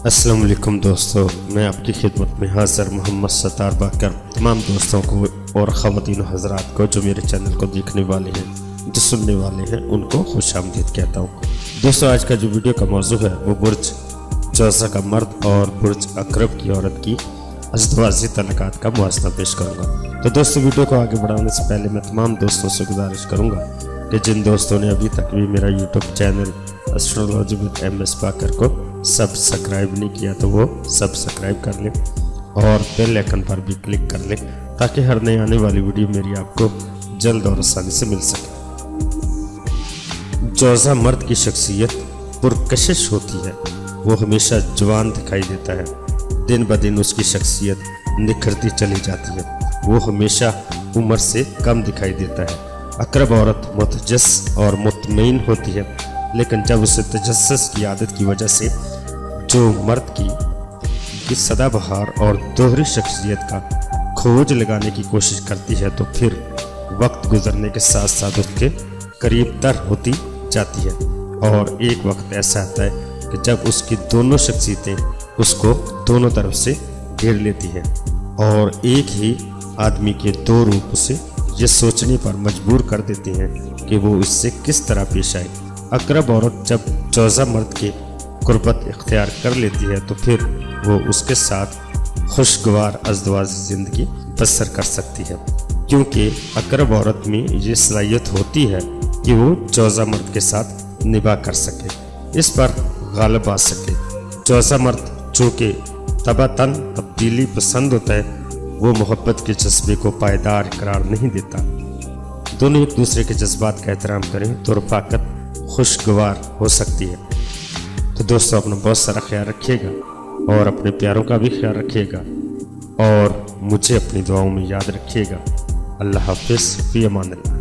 السلام علیکم دوستو، میں آپ کی خدمت میں حاضر محمد ستار باقر تمام دوستوں کو اور خواتین و حضرات کو جو میرے چینل کو دیکھنے والے ہیں، جو سننے والے ہیں، ان کو خوش آمدید کہتا ہوں۔ دوستو، آج کا جو ویڈیو کا موضوع ہے وہ برج جوزہ کا مرد اور برج عقرب کی عورت کی ازدواجی تعلقات کا موازنہ پیش کروں گا۔ تو دوستو، ویڈیو کو آگے بڑھانے سے پہلے میں تمام دوستوں سے گزارش کروں گا کہ جن دوستوں نے ابھی تک بھی میرا YouTube channel astrology with MS Baqir کو سبسکرائب نہیں کیا تو وہ سبسکرائب کر لیں اور بیل آئکن پر بھی کلک کر لیں تاکہ ہر نئی آنے والی ویڈیو میری آپ کو جلد اور آسانی سے مل سکے۔ جوزہ مرد کی شخصیت پرکشش ہوتی ہے، وہ ہمیشہ جوان دکھائی دیتا ہے، دن بدن اس کی شخصیت نکھرتی چلی جاتی ہے، وہ ہمیشہ عمر سے کم دکھائی دیتا ہے۔ عقرب عورت متجس اور مطمئن ہوتی ہے، لیکن جب اسے تجسس کی عادت کی وجہ سے جو مرد کی سدا بہار اور دوہری شخصیت کا کھوج لگانے کی کوشش کرتی ہے تو پھر وقت گزرنے کے ساتھ ساتھ اس کے قریب تر ہوتی جاتی ہے، اور ایک وقت ایسا آتا ہے کہ جب اس کی دونوں شخصیتیں اس کو دونوں طرف سے گھیر لیتی ہیں اور ایک ہی آدمی کے دو روپ اسے یہ سوچنے پر مجبور کر دیتے ہیں کہ وہ اس سے کس طرح پیش آئے۔ عقرب عورت جب جوزہ مرد کے قربت اختیار کر لیتی ہے تو پھر وہ اس کے ساتھ خوشگوار ازدواجی زندگی بسر کر سکتی ہے، کیونکہ عقرب عورت میں یہ صلاحیت ہوتی ہے کہ وہ جوزہ مرد کے ساتھ نباہ کر سکے، اس پر غالب آ سکے۔ جوزہ مرد چونکہ طبعاً تبدیلی پسند ہوتا ہے، وہ محبت کے جذبے کو پائیدار قرار نہیں دیتا۔ دونوں ایک دوسرے کے جذبات کا احترام کریں تو رفاقت خوشگوار ہو سکتی ہے۔ تو دوستو، اپنا بہت سارا خیال رکھیے گا اور اپنے پیاروں کا بھی خیال رکھیے گا اور مجھے اپنی دعاؤں میں یاد رکھیے گا۔ اللہ حافظ، فی امان اللہ۔